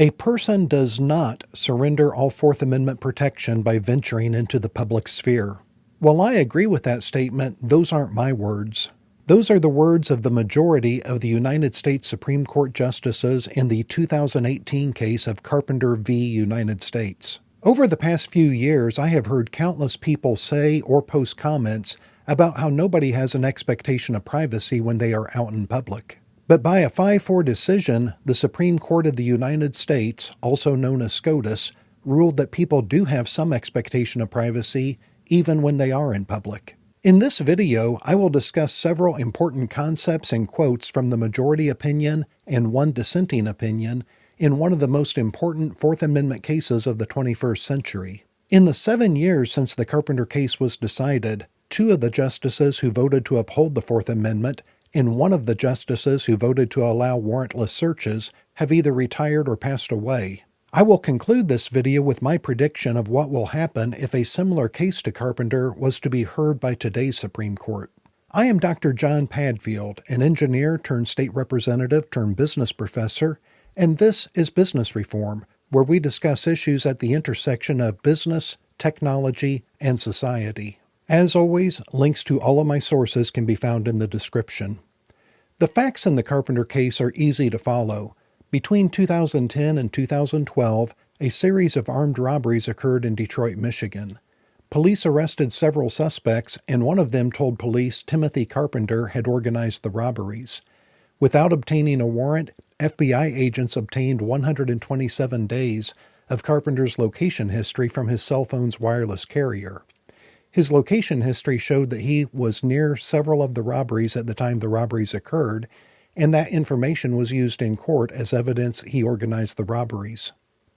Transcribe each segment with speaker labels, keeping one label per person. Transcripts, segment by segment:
Speaker 1: A person does not surrender all Fourth Amendment protection by venturing into the public sphere. While I agree with that statement, those aren't my words. Those are the words of the majority of the United States Supreme Court justices in the 2018 case of Carpenter v. United States. Over the past few years, I have heard countless people say or post comments about how nobody has an expectation of privacy when they are out in public. But by a 5-4 decision, the Supreme Court of the United States, also known as SCOTUS, ruled that people do have some expectation of privacy even when they are in public. In this video, I will discuss several important concepts and quotes from the majority opinion and one dissenting opinion in one of the most important Fourth Amendment cases of the 21st century. In the 7 years since the Carpenter case was decided, 2 of the justices who voted to uphold the Fourth Amendment and 1 of the justices who voted to allow warrantless searches have either retired or passed away. I will conclude this video with my prediction of what will happen if a similar case to Carpenter was to be heard by today's Supreme Court. I am Dr. John Padfield, an engineer turned state representative turned business professor, and this is Business Reform, where we discuss issues at the intersection of business, technology, and society. As always, links to all of my sources can be found in the description. The facts in the Carpenter case are easy to follow. Between 2010 and 2012, a series of armed robberies occurred in Detroit, Michigan. Police arrested several suspects, and one of them told police Timothy Carpenter had organized the robberies. Without obtaining a warrant, FBI agents obtained 127 days of Carpenter's location history from his cell phone's wireless carrier. His location history showed that he was near several of the robberies at the time the robberies occurred, and that information was used in court as evidence he organized the robberies.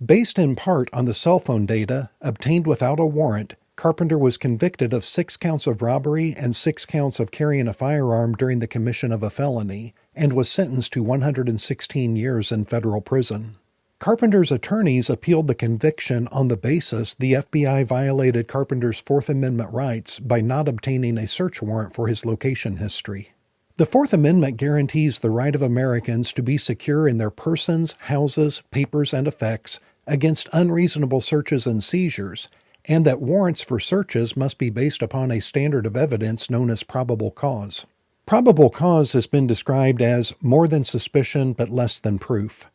Speaker 1: Based in part on the cell phone data obtained without a warrant, Carpenter was convicted of 6 counts of robbery and 6 counts of carrying a firearm during the commission of a felony, and was sentenced to 116 years in federal prison. Carpenter's attorneys appealed the conviction on the basis the FBI violated Carpenter's Fourth Amendment rights by not obtaining a search warrant for his location history. The Fourth Amendment guarantees the right of Americans to be secure in their persons, houses, papers, and effects against unreasonable searches and seizures, and that warrants for searches must be based upon a standard of evidence known as probable cause. Probable cause has been described as more than suspicion but less than proof.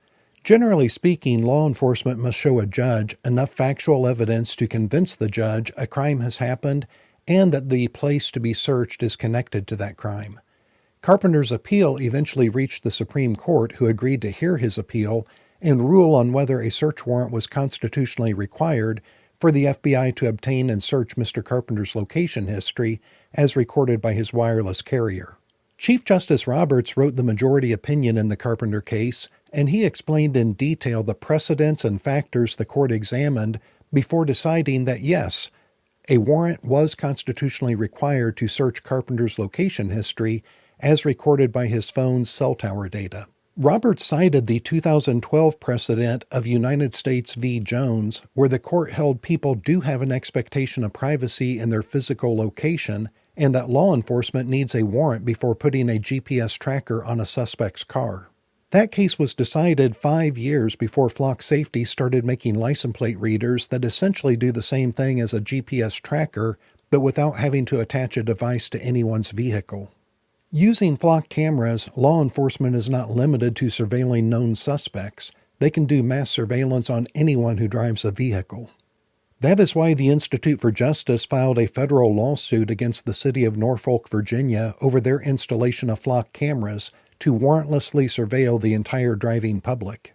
Speaker 1: Generally speaking, law enforcement must show a judge enough factual evidence to convince the judge a crime has happened and that the place to be searched is connected to that crime. Carpenter's appeal eventually reached the Supreme Court, who agreed to hear his appeal and rule on whether a search warrant was constitutionally required for the FBI to obtain and search Mr. Carpenter's location history as recorded by his wireless carrier. Chief Justice Roberts wrote the majority opinion in the Carpenter case, and he explained in detail the precedents and factors the court examined before deciding that yes, a warrant was constitutionally required to search Carpenter's location history as recorded by his phone's cell tower data. Roberts cited the 2012 precedent of United States v. Jones, where the court held people do have an expectation of privacy in their physical location and that law enforcement needs a warrant before putting a GPS tracker on a suspect's car. That case was decided 5 years before Flock Safety started making license plate readers that essentially do the same thing as a GPS tracker, but without having to attach a device to anyone's vehicle. Using Flock cameras, law enforcement is not limited to surveilling known suspects. They can do mass surveillance on anyone who drives a vehicle. That is why the Institute for Justice filed a federal lawsuit against the city of Norfolk, Virginia over their installation of Flock cameras to warrantlessly surveil the entire driving public.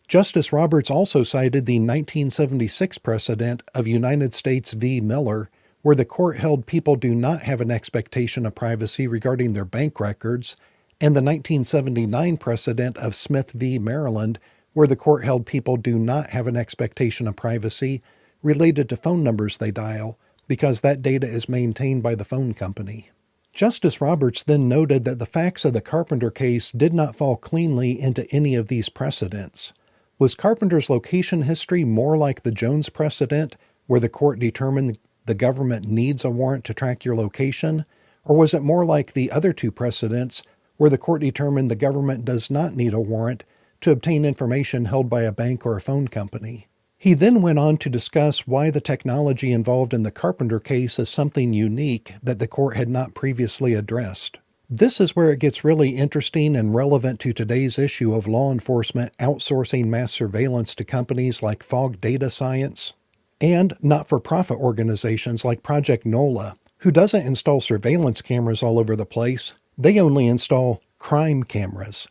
Speaker 1: Justice Roberts also cited the 1976 precedent of United States v. Miller, where the court held people do not have an expectation of privacy regarding their bank records, and the 1979 precedent of Smith v. Maryland, where the court held people do not have an expectation of privacy related to phone numbers they dial, because that data is maintained by the phone company. Justice Roberts then noted that the facts of the Carpenter case did not fall cleanly into any of these precedents. Was Carpenter's location history more like the Jones precedent, where the court determined the government needs a warrant to track your location, or was it more like the other 2 precedents, where the court determined the government does not need a warrant to obtain information held by a bank or a phone company. He then went on to discuss why the technology involved in the Carpenter case is something unique that the court had not previously addressed. This is where it gets really interesting and relevant to today's issue of law enforcement outsourcing mass surveillance to companies like Fog Data Science and not-for-profit organizations like Project NOLA, who doesn't install surveillance cameras all over the place. They only install crime cameras.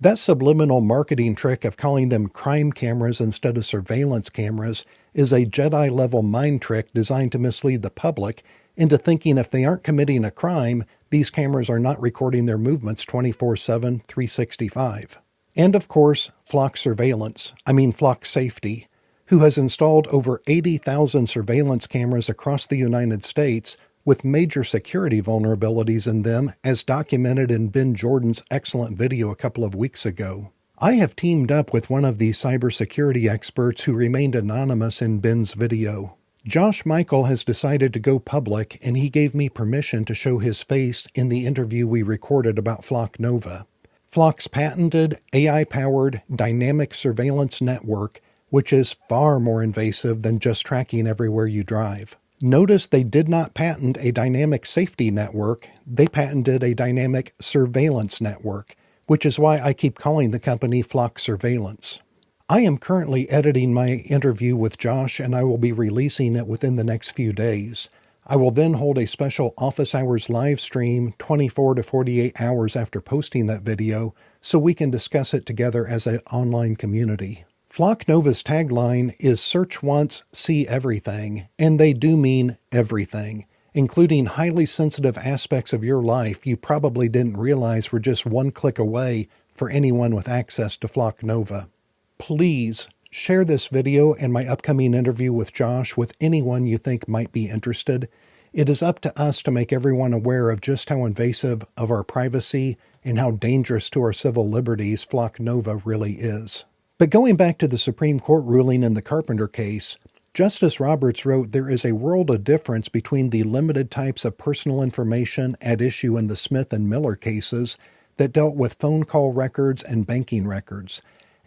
Speaker 1: That subliminal marketing trick of calling them crime cameras instead of surveillance cameras is a Jedi-level mind trick designed to mislead the public into thinking if they aren't committing a crime, these cameras are not recording their movements 24/7, 365. And of course, Flock Safety, who has installed over 80,000 surveillance cameras across the United States with major security vulnerabilities in them, as documented in Ben Jordan's excellent video a couple of weeks ago. I have teamed up with one of these cybersecurity experts who remained anonymous in Ben's video. Josh Michael has decided to go public, and he gave me permission to show his face in the interview we recorded about Flock Nova. Flock's patented AI-powered dynamic surveillance network, which is far more invasive than just tracking everywhere you drive. Notice they did not patent a dynamic safety network, they patented a dynamic surveillance network, which is why I keep calling the company Flock Surveillance. I am currently editing my interview with Josh, and I will be releasing it within the next few days. I will then hold a special office hours live stream 24 to 48 hours after posting that video so we can discuss it together as an online community. Flock Nova's tagline is search once, see everything, and they do mean everything, including highly sensitive aspects of your life you probably didn't realize were just one click away for anyone with access to Flock Nova. Please share this video and my upcoming interview with Josh with anyone you think might be interested. It is up to us to make everyone aware of just how invasive of our privacy and how dangerous to our civil liberties Flock Nova really is. But going back to the Supreme Court ruling in the Carpenter case, Justice Roberts wrote there is a world of difference between the limited types of personal information at issue in the Smith and Miller cases that dealt with phone call records and banking records,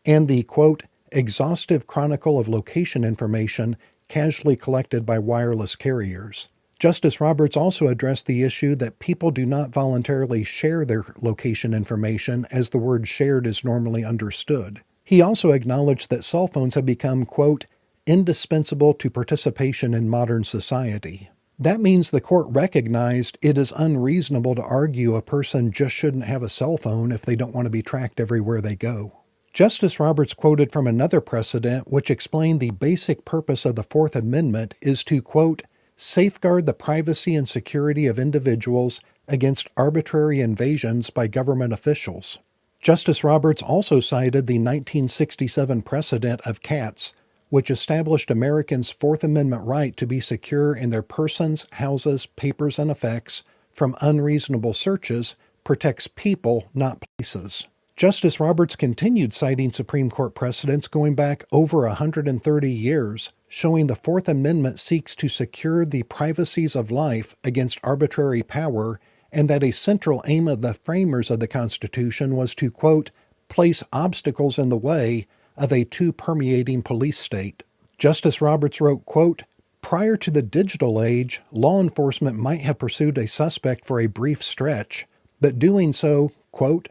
Speaker 1: and the, quote, exhaustive chronicle of location information casually collected by wireless carriers. Justice Roberts also addressed the issue that people do not voluntarily share their location information as the word shared is normally understood. He also acknowledged that cell phones have become, quote, indispensable to participation in modern society. That means the court recognized it is unreasonable to argue a person just shouldn't have a cell phone if they don't want to be tracked everywhere they go. Justice Roberts quoted from another precedent which explained the basic purpose of the Fourth Amendment is to, quote, safeguard the privacy and security of individuals against arbitrary invasions by government officials. Justice Roberts also cited the 1967 precedent of Katz, which established Americans' Fourth Amendment right to be secure in their persons, houses, papers, and effects from unreasonable searches, protects people, not places. Justice Roberts continued citing Supreme Court precedents going back over 130 years, showing the Fourth Amendment seeks to secure the privacies of life against arbitrary power, and that a central aim of the framers of the Constitution was to, quote, place obstacles in the way of a too permeating police state. Justice Roberts wrote, quote, prior to the digital age, law enforcement might have pursued a suspect for a brief stretch, but doing so, quote,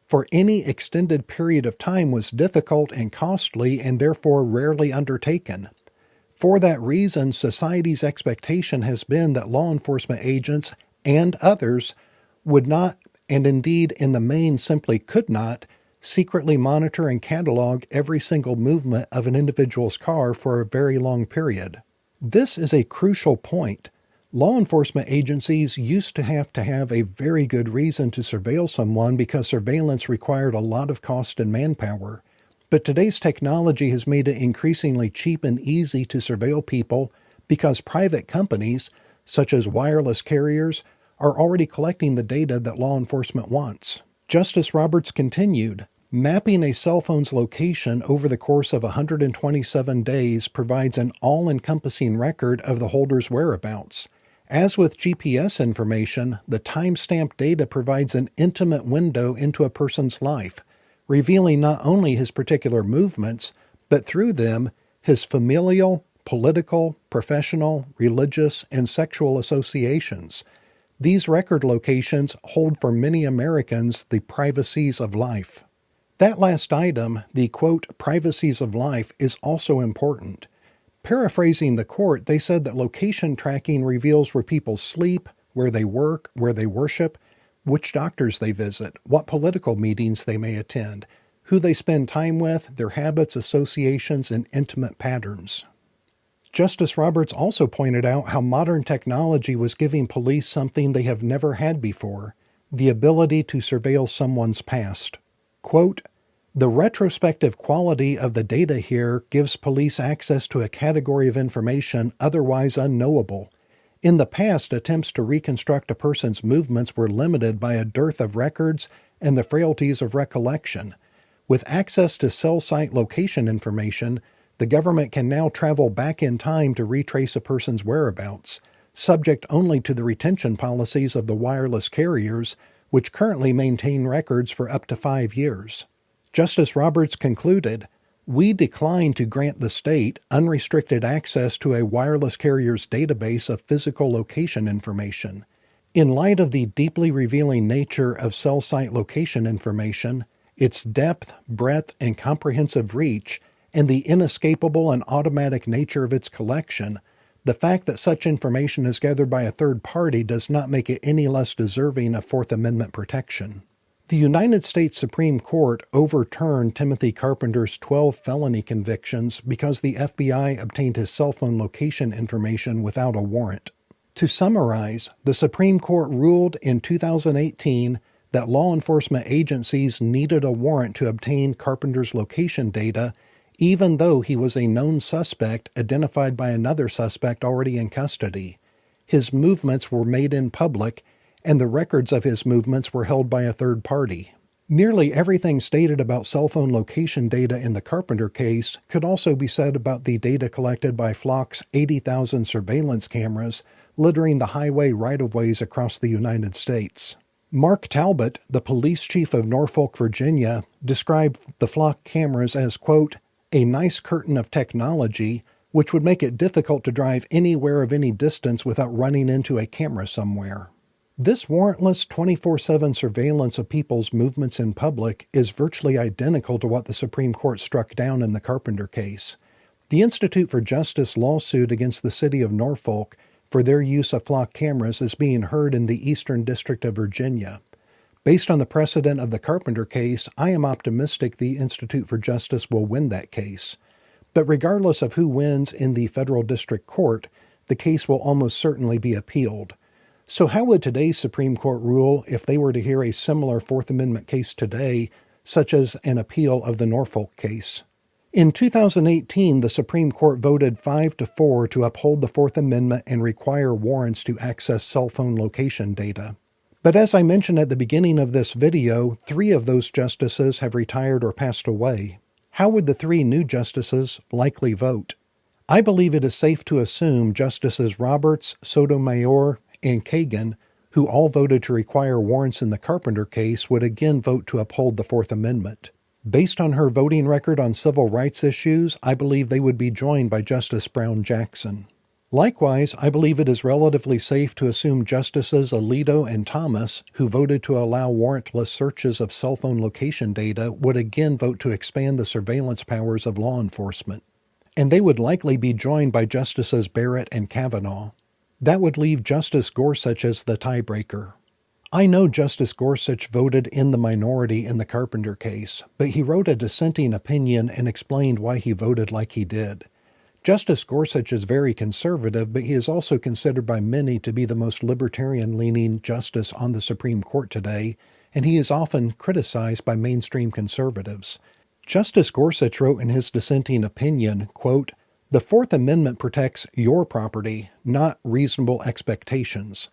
Speaker 1: for any extended period of time was difficult and costly and therefore rarely undertaken. For that reason, society's expectation has been that law enforcement agents and others would not, and indeed in the main simply could not, secretly monitor and catalog every single movement of an individual's car for a very long period. This is a crucial point. Law enforcement agencies used to have a very good reason to surveil someone because surveillance required a lot of cost and manpower. But today's technology has made it increasingly cheap and easy to surveil people because private companies, such as wireless carriers, are already collecting the data that law enforcement wants. Justice Roberts continued, mapping a cell phone's location over the course of 127 days provides an all-encompassing record of the holder's whereabouts. As with GPS information, the timestamp data provides an intimate window into a person's life, revealing not only his particular movements, but through them, his familial, political, professional, religious, and sexual associations. These record locations hold for many Americans the privacies of life. That last item, the quote, privacies of life, is also important. Paraphrasing the court, they said that location tracking reveals where people sleep, where they work, where they worship, which doctors they visit, what political meetings they may attend, who they spend time with, their habits, associations, and intimate patterns. Justice Roberts also pointed out how modern technology was giving police something they have never had before, the ability to surveil someone's past. Quote, the retrospective quality of the data here gives police access to a category of information otherwise unknowable. In the past, attempts to reconstruct a person's movements were limited by a dearth of records and the frailties of recollection. With access to cell site location information, the government can now travel back in time to retrace a person's whereabouts, subject only to the retention policies of the wireless carriers, which currently maintain records for up to 5 years. Justice Roberts concluded, we decline to grant the state unrestricted access to a wireless carrier's database of physical location information. In light of the deeply revealing nature of cell site location information, its depth, breadth, and comprehensive reach, and the inescapable and automatic nature of its collection, the fact that such information is gathered by a third party does not make it any less deserving of Fourth Amendment protection. The United States Supreme Court overturned Timothy Carpenter's 12 felony convictions because the FBI obtained his cell phone location information without a warrant. To summarize, the Supreme Court ruled in 2018 that law enforcement agencies needed a warrant to obtain Carpenter's location data, even though he was a known suspect identified by another suspect already in custody. His movements were made in public, and the records of his movements were held by a third party. Nearly everything stated about cell phone location data in the Carpenter case could also be said about the data collected by Flock's 80,000 surveillance cameras littering the highway right-of-ways across the United States. Mark Talbot, the police chief of Norfolk, Virginia, described the Flock cameras as, quote, a nice curtain of technology which would make it difficult to drive anywhere of any distance without running into a camera somewhere. This warrantless 24/7 surveillance of people's movements in public is virtually identical to what the Supreme Court struck down in the Carpenter case. The Institute for Justice lawsuit against the city of Norfolk for their use of Flock cameras is being heard in the Eastern District of Virginia. Based on the precedent of the Carpenter case, I am optimistic the Institute for Justice will win that case. But regardless of who wins in the federal district court, the case will almost certainly be appealed. So how would today's Supreme Court rule if they were to hear a similar Fourth Amendment case today, such as an appeal of the Norfolk case? In 2018, the Supreme Court voted 5-4 to uphold the Fourth Amendment and require warrants to access cell phone location data. But as I mentioned at the beginning of this video, 3 of those justices have retired or passed away. How would the 3 new justices likely vote? I believe it is safe to assume Justices Roberts, Sotomayor, and Kagan, who all voted to require warrants in the Carpenter case, would again vote to uphold the Fourth Amendment. Based on her voting record on civil rights issues, I believe they would be joined by Justice Brown Jackson. Likewise, I believe it is relatively safe to assume Justices Alito and Thomas, who voted to allow warrantless searches of cell phone location data, would again vote to expand the surveillance powers of law enforcement. And they would likely be joined by Justices Barrett and Kavanaugh. That would leave Justice Gorsuch as the tiebreaker. I know Justice Gorsuch voted in the minority in the Carpenter case, but he wrote a dissenting opinion and explained why he voted like he did. Justice Gorsuch is very conservative, but he is also considered by many to be the most libertarian-leaning justice on the Supreme Court today, and he is often criticized by mainstream conservatives. Justice Gorsuch wrote in his dissenting opinion, quote, the Fourth Amendment protects your property, not reasonable expectations.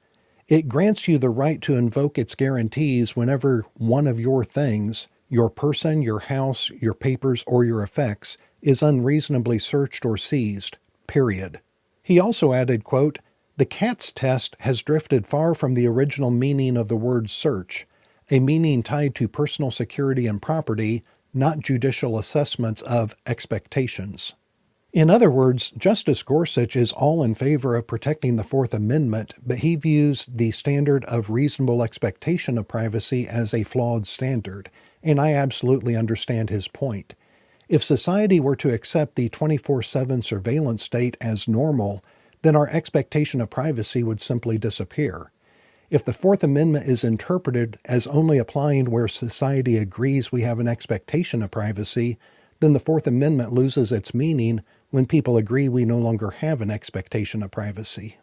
Speaker 1: It grants you the right to invoke its guarantees whenever one of your things, your person, your house, your papers, or your effects, is unreasonably searched or seized, period. He also added, quote, the Katz test has drifted far from the original meaning of the word search. a meaning tied to personal security and property, not judicial assessments of expectations. In other words, Justice Gorsuch is all in favor of protecting the Fourth Amendment, but he views the standard of reasonable expectation of privacy as a flawed standard, and I absolutely understand his point. If society were to accept the 24/7 surveillance state as normal, then our expectation of privacy would simply disappear. If the Fourth Amendment is interpreted as only applying where society agrees we have an expectation of privacy, then the Fourth Amendment loses its meaning when people agree we no longer have an expectation of privacy.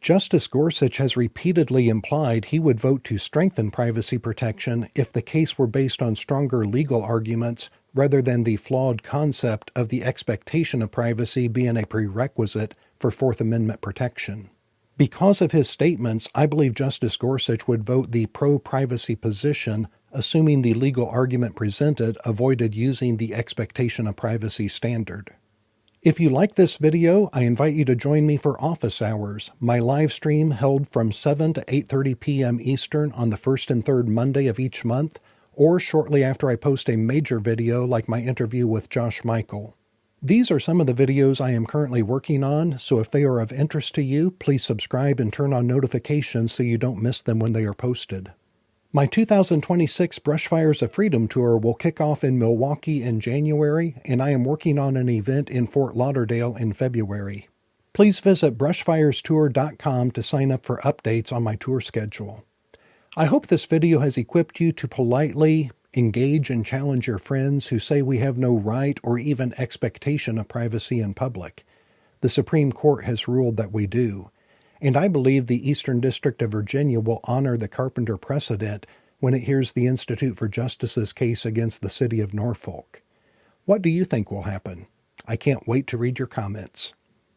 Speaker 1: Justice Gorsuch has repeatedly implied he would vote to strengthen privacy protection if the case were based on stronger legal arguments rather than the flawed concept of the expectation of privacy being a prerequisite for Fourth Amendment protection. Because of his statements, I believe Justice Gorsuch would vote the pro-privacy position, assuming the legal argument presented avoided using the expectation of privacy standard. If you like this video, I invite you to join me for Office Hours, my live stream held from 7 to 8:30 p.m. Eastern on the first and third Monday of each month, or shortly after I post a major video like my interview with Josh Michael. These are some of the videos I am currently working on, so if they are of interest to you, please subscribe and turn on notifications so you don't miss them when they are posted. My 2026 Brushfires of Freedom Tour will kick off in Milwaukee in January, and I am working on an event in Fort Lauderdale in February. Please visit brushfirestour.com to sign up for updates on my tour schedule. I hope this video has equipped you to politely engage and challenge your friends who say we have no right or even expectation of privacy in public. The Supreme Court has ruled that we do, and I believe the Eastern District of Virginia will honor the Carpenter precedent when it hears the Institute for Justice's case against the city of Norfolk. What do you think will happen? I can't wait to read your comments.